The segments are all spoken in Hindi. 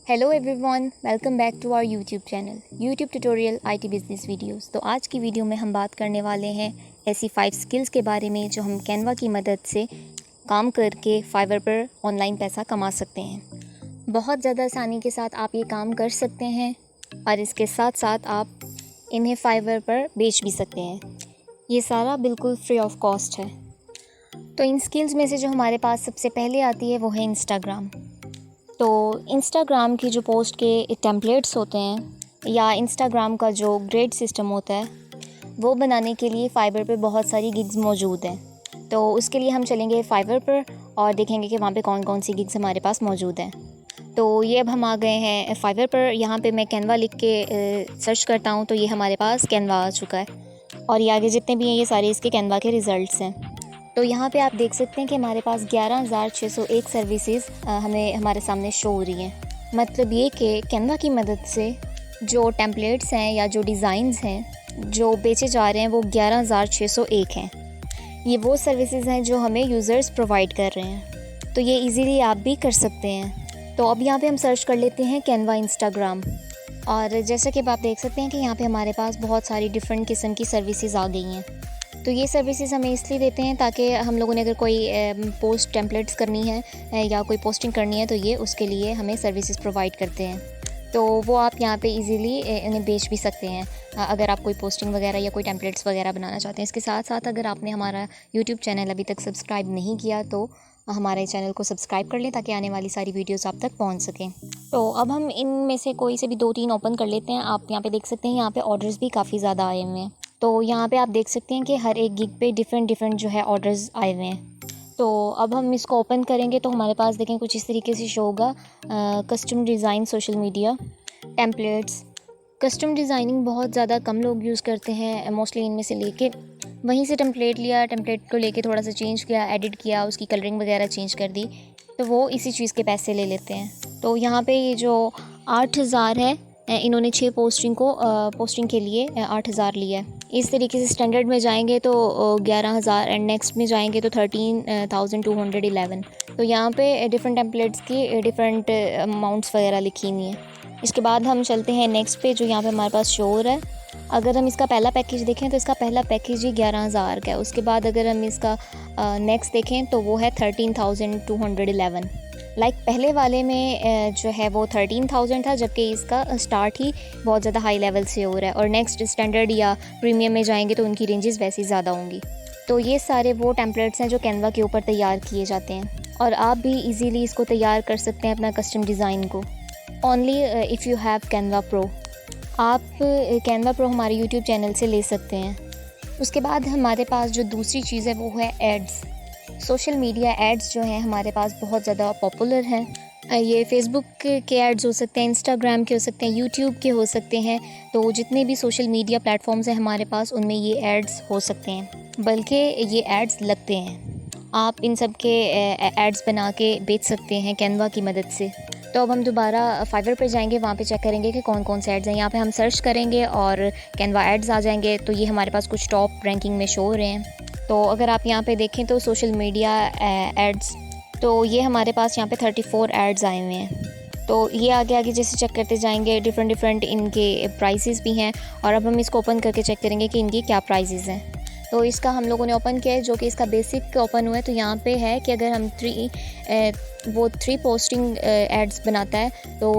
Hello everyone, welcome back to our YouTube channel YouTube tutorial IT business videos. तो आज की वीडियो में हम बात करने वाले हैं ऐसी 5 स्किल्स के बारे में जो हम कैनवा की मदद से काम करके फाइवर पर ऑनलाइन पैसा कमा सकते हैं। बहुत ज़्यादा आसानी के साथ आप ये काम कर सकते हैं और इसके साथ साथ आप इन्हें फाइवर पर बेच भी सकते हैं। ये सारा बिल्कुल फ्री ऑफ कॉस्ट है। तो इन स्किल्स में से जो हमारे पास सबसे पहले आती है वो है इंस्टाग्राम। तो इंस्टाग्राम की जो पोस्ट के टेम्पलेट्स होते हैं या इंस्टाग्राम का जो ग्रेड सिस्टम होता है वो बनाने के लिए फाइवर पे बहुत सारी गिग्स मौजूद हैं। तो उसके लिए हम चलेंगे फाइवर पर और देखेंगे कि वहाँ पे कौन कौन सी गिग्स हमारे पास मौजूद हैं। तो ये अब हम आ गए हैं फाइवर पर। यहाँ पे मैं कैनवा लिख के सर्च करता हूँ तो ये हमारे पास कैनवा आ चुका है और ये आगे जितने भी हैं ये सारे इसके कैनवा के रिज़ल्ट्स हैं। तो यहाँ पे आप देख सकते हैं कि हमारे पास 11,601 सर्विसेज हमें हमारे सामने शो हो रही हैं। मतलब ये कि कैनवा की मदद से जो टेम्पलेट्स हैं या जो डिज़ाइंस हैं जो बेचे जा रहे हैं वो 11,601 हैं। ये वो सर्विसेज हैं जो हमें यूज़र्स प्रोवाइड कर रहे हैं। तो ये इजीली आप भी कर सकते हैं। तो अब यहाँ पे हम सर्च कर लेते हैं कैनवा इंस्टाग्राम और जैसा कि आप देख सकते हैं कि यहाँ पे हमारे पास बहुत सारी डिफरेंट किस्म की सर्विसेज आ गई हैं। तो ये सर्विसेज हमें इसलिए देते हैं ताकि हम लोगों ने अगर कोई पोस्ट टेम्पलेट्स करनी है या कोई पोस्टिंग करनी है तो ये उसके लिए हमें सर्विसेज प्रोवाइड करते हैं। तो वो आप यहाँ पे इजीली इन्हें बेच भी सकते हैं अगर आप कोई पोस्टिंग वगैरह या कोई टेम्पलेट्स वगैरह बनाना चाहते हैं। इसके साथ साथ अगर आपने हमारा यूट्यूब चैनल अभी तक सब्सक्राइब नहीं किया तो हमारे चैनल को सब्सक्राइब कर लें ताकि आने वाली सारी वीडियोस आप तक पहुंच सकें। तो अब हम इनमें से कोई से भी 2-3 ओपन कर लेते हैं। आप यहाँ पे देख सकते हैं यहाँ पे ऑर्डर्स भी काफ़ी ज़्यादा आए हुए हैं। तो यहाँ पे आप देख सकते हैं कि हर एक गिग पे डिफरेंट जो है ऑर्डर्स आए हुए हैं। तो अब हम इसको ओपन करेंगे तो हमारे पास देखें कुछ इस तरीके से शो होगा। Custom design, social media, templates. Custom designing बहुत ज़्यादा कम लोग यूज़ करते हैं मोस्टली इनमें से लेके वहीं से टेम्पलेट लिया, टेम्पलेट को लेके थोड़ा सा चेंज किया, एडिट किया, उसकी कलरिंग वगैरह चेंज कर दी तो वो इसी चीज़ के पैसे ले लेते हैं। तो यहाँ पे ये जो 8,000 है इन्होंने 6 पोस्टिंग के लिए 8,000 लिया है। इस तरीके से स्टैंडर्ड में जाएंगे तो 11,000 एंड नेक्स्ट में जाएंगे तो 13,211। तो यहाँ पे डिफरेंट टेम्पलेट्स की डिफरेंट अमाउंट्स वगैरह लिखी हुई हैं। इसके बाद हम चलते हैं नेक्स्ट पे जो यहाँ पे हमारे पास शो हो रहा है। अगर हम इसका पहला पैकेज देखें तो इसका पहला पैकेज ही 11,000 का है। उसके बाद अगर हम इसका नेक्स्ट देखें तो वो है 13,211। पहले वाले में जो है वो 13,000 था जबकि इसका स्टार्ट ही बहुत ज़्यादा हाई लेवल से हो रहा है और नेक्स्ट स्टैंडर्ड या प्रीमियम में जाएंगे तो उनकी रेंजेस वैसी ज़्यादा होंगी। तो ये सारे वो टेम्पलेट्स हैं जो कैनवा के ऊपर तैयार किए जाते हैं और आप भी इजीली इसको तैयार कर सकते हैं अपना कस्टम डिज़ाइन को। Only if you have Canva pro. आप कैनवा प्रो हमारे यूट्यूब चैनल से ले सकते हैं। उसके बाद हमारे पास जो दूसरी चीज़ है वो है एड्स। सोशल मीडिया एड्स जो हैं हमारे पास बहुत ज़्यादा पॉपुलर हैं। ये फेसबुक के एड्स हो सकते हैं, इंस्टाग्राम के हो सकते हैं, यूट्यूब के हो सकते हैं। तो जितने भी सोशल मीडिया प्लेटफॉर्म्स हैं हमारे पास उनमें ये एड्स हो सकते हैं, बल्कि ये एड्स लगते हैं। आप इन सब के एड्स बना के बेच सकते हैं कैनवा की मदद से। तो अब हम दोबारा फाइवर पर जाएंगे, वहाँ पे चेक करेंगे कि कौन कौन से एड्स हैं। यहाँ पे हम सर्च करेंगे और कैनवा एड्स आ जाएंगे तो ये हमारे पास कुछ टॉप रैंकिंग में शो हो रहे हैं। तो अगर आप यहाँ पे देखें तो सोशल मीडिया एड्स, तो ये हमारे पास यहाँ पे 34 एड्स आए हुए हैं। तो ये आगे जैसे चेक करते जाएंगे डिफरेंट इनके प्राइसेस भी हैं और अब हम इसको ओपन करके चेक करेंगे कि इनकी क्या प्राइसेस हैं। तो इसका हम लोगों ने ओपन किया है जो कि इसका बेसिक ओपन हुआ है। तो यहाँ पे है कि अगर हम 3 पोस्टिंग एड्स बनाता है तो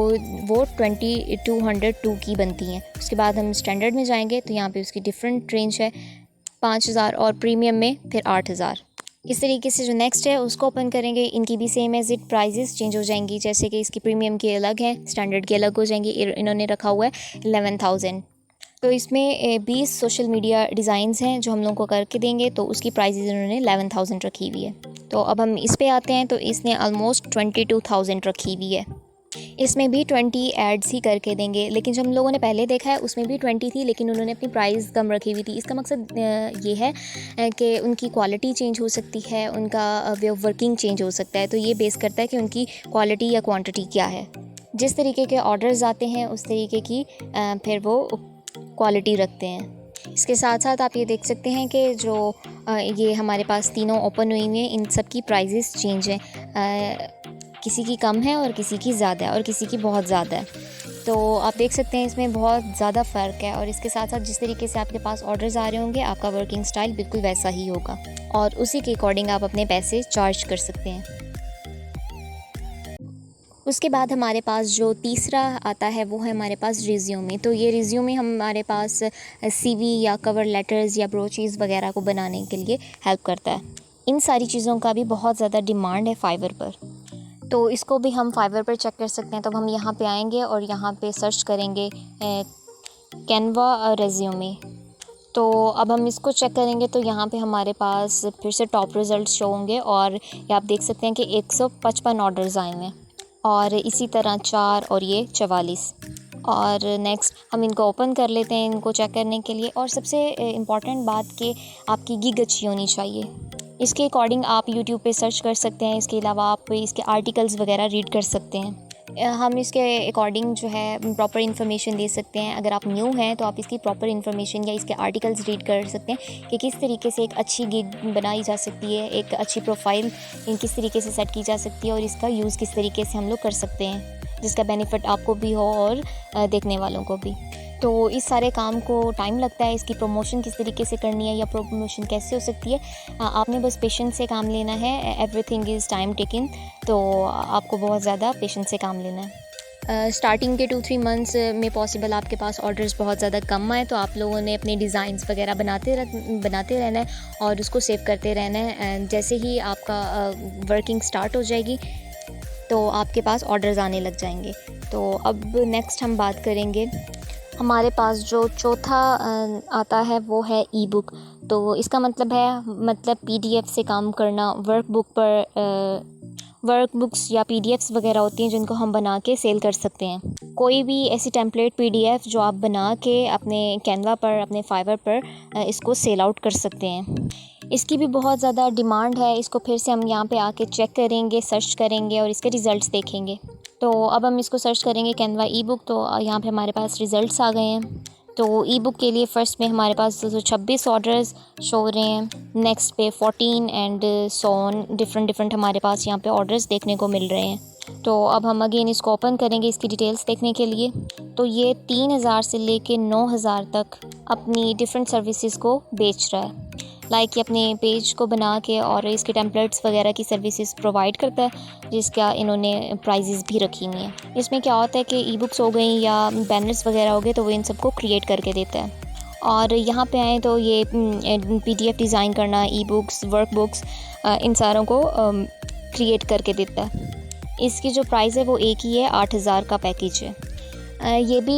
वो 2202 की बनती हैं। उसके बाद हम स्टैंडर्ड में जाएंगे तो यहाँ पे उसकी डिफरेंट रेंज है 5,000 और प्रीमियम में फिर 8,000। इस तरीके से जो नेक्स्ट है उसको ओपन करेंगे, इनकी भी same as it prices change हो जाएंगी। जैसे कि इसकी प्रीमियम की अलग है, स्टैंडर्ड की अलग हो जाएंगी। इन्होंने रखा हुआ है 11,000। तो इसमें 20 सोशल मीडिया डिज़ाइंस हैं जो हम लोगों को करके देंगे तो उसकी प्राइजेस इन्होंने 11,000 रखी हुई है। तो अब हम इस पे आते हैं तो इसने ऑलमोस्ट 22,000 रखी हुई है। इसमें भी 20 एड्स ही करके देंगे, लेकिन जो हम लोगों ने पहले देखा है उसमें भी 20 थी लेकिन उन्होंने अपनी प्राइस कम रखी हुई थी। इसका मकसद ये है कि उनकी क्वालिटी चेंज हो सकती है, उनका वे ऑफ वर्किंग चेंज हो सकता है। तो ये बेस करता है कि उनकी क्वालिटी या क्वांटिटी क्या है। जिस तरीके के ऑर्डर्स आते हैं उस तरीके की फिर वो क्वालिटी रखते हैं। इसके साथ साथ आप ये देख सकते हैं कि जो ये हमारे पास तीनों ओपन हुई हैं इन सब की प्राइजेस चेंज हैं। किसी की कम है और किसी की ज़्यादा है और किसी की बहुत ज़्यादा है। तो आप देख सकते हैं इसमें बहुत ज़्यादा फ़र्क है। और इसके साथ साथ जिस तरीके से आपके पास ऑर्डर्स आ रहे होंगे, आपका वर्किंग स्टाइल बिल्कुल वैसा ही होगा और उसी के अकॉर्डिंग आप अपने पैसे चार्ज कर सकते हैं। उसके बाद हमारे पास जो तीसरा आता है वो है हमारे पास रिज्यूमे। तो ये रिज्यूमे हमारे पास सीवी या कवर लेटर्स या ब्रोचीज़ वगैरह को बनाने के लिए हेल्प करता है। इन सारी चीज़ों का भी बहुत ज़्यादा डिमांड है फाइवर पर, तो इसको भी हम फाइवर पर चेक कर सकते हैं। तब हम यहाँ पे आएंगे और यहाँ पे सर्च करेंगे कैनवा रिज्यूमे। तो अब हम इसको चेक करेंगे तो यहाँ पे हमारे पास फिर से टॉप रिज़ल्ट शो होंगे और ये आप देख सकते हैं कि 155 ऑर्डर्स आए हुए हैं और इसी तरह 4 और ये 44। और नेक्स्ट हम इनको ओपन कर लेते हैं इनको चेक करने के लिए। और सबसे इम्पॉर्टेंट बात कि आपकी गिग अच्छी होनी चाहिए। इसके अकॉर्डिंग आप यूट्यूब पे सर्च कर सकते हैं। इसके अलावा आप इसके आर्टिकल्स वगैरह रीड कर सकते हैं। हम इसके अकॉर्डिंग जो है प्रॉपर इन्फॉर्मेशन दे सकते हैं। अगर आप न्यू हैं तो आप इसकी प्रॉपर इन्फॉर्मेशन या इसके आर्टिकल्स रीड कर सकते हैं कि किस तरीके से एक अच्छी गिग बनाई जा सकती है, एक अच्छी प्रोफाइल किस तरीके से सेट की जा सकती है और इसका यूज़ किस तरीके से हम लोग कर सकते हैं, जिसका बेनिफिट आपको भी हो और देखने वालों को भी। तो इस सारे काम को टाइम लगता है। इसकी प्रमोशन किस तरीके से करनी है या प्रमोशन कैसे हो सकती है, आपने बस पेशेंस से काम लेना है। एवरीथिंग इज़ टाइम टेकिंग, तो आपको बहुत ज़्यादा पेशेंस से काम लेना है। स्टार्टिंग के 2-3 मंथ्स में पॉसिबल आपके पास ऑर्डर्स बहुत ज़्यादा कम आए, तो आप लोगों ने अपने डिज़ाइंस वगैरह बनाते रहना है और उसको सेव करते रहना है। जैसे ही आपका वर्किंग स्टार्ट हो जाएगी तो आपके पास ऑर्डर्स आने लग जाएंगे। तो अब नेक्स्ट हम बात करेंगे, हमारे पास जो चौथा आता है वो है ई बुक। तो इसका मतलब PDF से काम करना। वर्कबुक्स या PDFs वगैरह होती हैं जिनको हम बना के सेल कर सकते हैं। कोई भी ऐसी टेम्पलेट PDF जो आप बना के अपने कैनवा पर, अपने फाइवर पर इसको सेल आउट कर सकते हैं। इसकी भी बहुत ज़्यादा डिमांड है। इसको फिर से हम यहाँ पे आके चेक करेंगे, सर्च करेंगे और इसके रिज़ल्ट्स देखेंगे। तो अब हम इसको सर्च करेंगे कैनवा ई बुक। तो यहाँ पे हमारे पास रिज़ल्ट्स आ गए हैं। तो ई बुक के लिए फ़र्स्ट में हमारे पास 226 ऑर्डर्स शो हो रहे हैं, नेक्स्ट पे 14 एंड सो ऑन डिफरेंट हमारे पास यहाँ पे ऑर्डर्स देखने को मिल रहे हैं। तो अब हम अगेन इसको ओपन करेंगे इसकी डिटेल्स देखने के लिए। तो ये 3000 से लेके 9000 तक अपनी डिफरेंट सर्विसेज को बेच रहा है। लाइक ये अपने पेज को बना के और इसके टेम्पलेट्स वगैरह की सर्विसेज प्रोवाइड करता है, जिसका इन्होंने प्राइजेज़ भी रखी हुई हैं। इसमें क्या होता है कि ई बुक्स हो गई या बैनर्स वगैरह हो गए तो वो इन सबको क्रिएट करके देता है। और यहाँ पे आए तो ये PDF डिज़ाइन करना, ई बुक्स, वर्क बुक्स, इन सारों को क्रिएट करके देता है। इसकी जो प्राइस है वो एक ही है, 8000 का पैकेज है। ये भी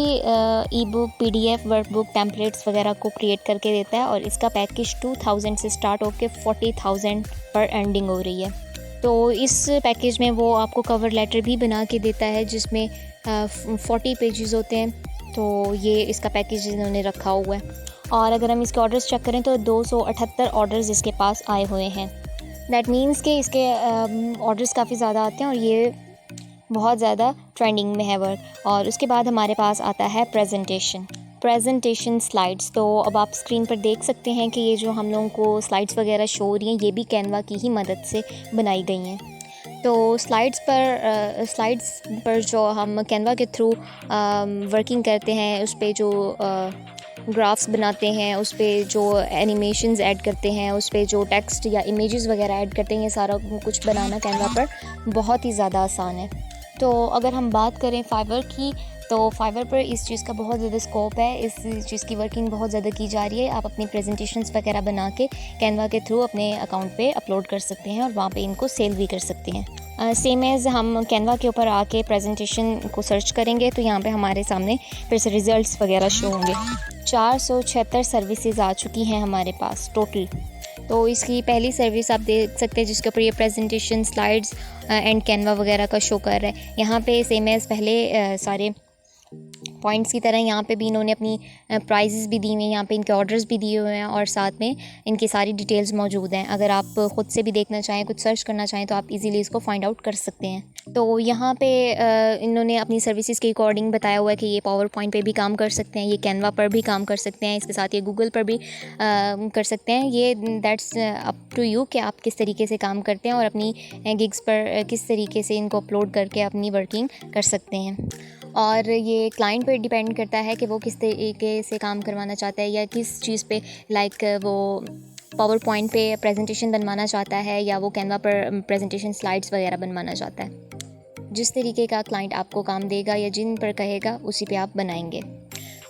ई बुक, PDF, वर्कबुक, टेम्पलेट्स वगैरह को क्रिएट करके देता है और इसका पैकेज 2000 से स्टार्ट होकर 40,000 पर एंडिंग हो रही है। तो इस पैकेज में वो आपको कवर लेटर भी बना के देता है जिसमें 40 पेजेस होते हैं। तो ये इसका पैकेज इन्होंने रखा हुआ है। और अगर हम इसके ऑर्डर्स चेक करें तो 278 ऑर्डर्स इसके पास आए हुए हैं। दैट मीन्स कि इसके ऑर्डर्स काफ़ी ज़्यादा आते हैं और ये बहुत ज़्यादा ट्रेंडिंग में है वर्क। और उसके बाद हमारे पास आता है प्रेजेंटेशन स्लाइड्स। तो अब आप स्क्रीन पर देख सकते हैं कि ये जो हम लोगों को स्लाइड्स वगैरह शो हो रही हैं ये भी कैनवा की ही मदद से बनाई गई हैं। तो स्लाइड्स पर जो हम कैनवा के थ्रू वर्किंग करते हैं, उस पे जो ग्राफ्स बनाते हैं, उस पे जो एनिमेशंस ऐड करते हैं, उस पे जो टेक्स्ट या इमेजेस वगैरह ऐड करते हैं, ये सारा कुछ बनाना कैनवा पर बहुत ही ज़्यादा आसान है। तो अगर हम बात करें फाइवर की, तो फाइवर पर इस चीज़ का बहुत ज़्यादा स्कोप है। इस चीज़ की वर्किंग बहुत ज़्यादा की जा रही है। आप अपनी प्रेजेंटेशंस वगैरह बना के कैनवा के थ्रू अपने अकाउंट पे अपलोड कर सकते हैं और वहाँ पे इनको सेल भी कर सकते हैं। सेम एज़ हम कैनवा के ऊपर आके प्रेजेंटेशन को सर्च करेंगे तो यहाँ पे हमारे सामने फिर से रिज़ल्ट्स वगैरह शो होंगे। 476 सर्विसेज आ चुकी हैं हमारे पास टोटल। तो इसकी पहली सर्विस आप देख सकते हैं जिसके ऊपर ये प्रेजेंटेशन, स्लाइड्स एंड कैनवा वगैरह का शो कर रहा है। यहाँ पे सेम एज़ पहले सारे पॉइंट्स की तरह यहाँ पे भी इन्होंने अपनी प्राइजेस भी दी हुई हैं, यहाँ पे इनके ऑर्डर्स भी दिए हुए हैं और साथ में इनकी सारी डिटेल्स मौजूद हैं। अगर आप ख़ुद से भी देखना चाहें, कुछ सर्च करना चाहें तो आप इजीली इसको फाइंड आउट कर सकते हैं। तो यहाँ पे इन्होंने अपनी सर्विसेज के अकॉर्डिंग बताया हुआ है कि ये पावर पॉइंट पे भी काम कर सकते हैं, ये कैनवा पर भी काम कर सकते हैं, इसके साथ ये गूगल पर भी कर सकते हैं। ये दैट्स अप टू यू कि आप किस तरीके से काम करते हैं और अपनी गिग्स पर किस तरीके से इनको अपलोड करके अपनी वर्किंग कर सकते हैं। और ये क्लाइंट पे डिपेंड करता है कि वो किस तरीके से काम करवाना चाहता है या किस चीज़ पे, लाइक वो पावर पॉइंट पे प्रेजेंटेशन बनवाना चाहता है या वो कैनवा पर प्रेजेंटेशन स्लाइड्स वगैरह बनवाना चाहता है। जिस तरीके का क्लाइंट आपको काम देगा या जिन पर कहेगा उसी पे आप बनाएंगे।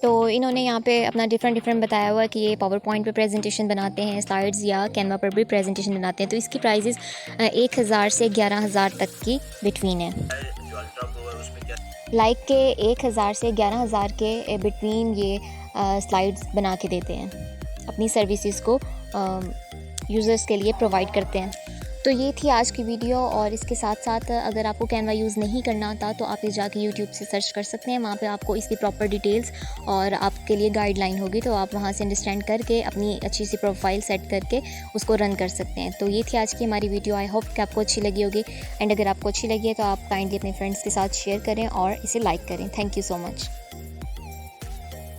तो इन्होंने यहाँ पे अपना डिफरेंट बताया हुआ है कि ये पावर पॉइंट पे प्रेजेंटेशन बनाते हैं, स्लाइड्स या कैनवा पर भी प्रेजेंटेशन बनाते हैं। तो इसकी प्राइजेस 1000 से 11000 तक की बिटवीन है। लाइक के 1000 से 11000 के बिटवीन ये स्लाइड्स बना के देते हैं, अपनी सर्विसेज को यूज़र्स के लिए प्रोवाइड करते हैं। तो ये थी आज की वीडियो, और इसके साथ साथ अगर आपको कैनवा यूज़ नहीं करना आता तो आप ये जाके यूट्यूब से सर्च कर सकते हैं। वहाँ पे आपको इसकी प्रॉपर डिटेल्स और आपके लिए गाइडलाइन होगी, तो आप वहाँ से अंडरस्टैंड करके अपनी अच्छी सी प्रोफाइल सेट करके उसको रन कर सकते हैं। तो ये थी आज की हमारी वीडियो। आई होप कि आपको अच्छी लगी होगी, एंड अगर आपको अच्छी लगी है तो आप काइंडली अपने फ्रेंड्स के साथ शेयर करें और इसे लाइक करें। Thank you so much.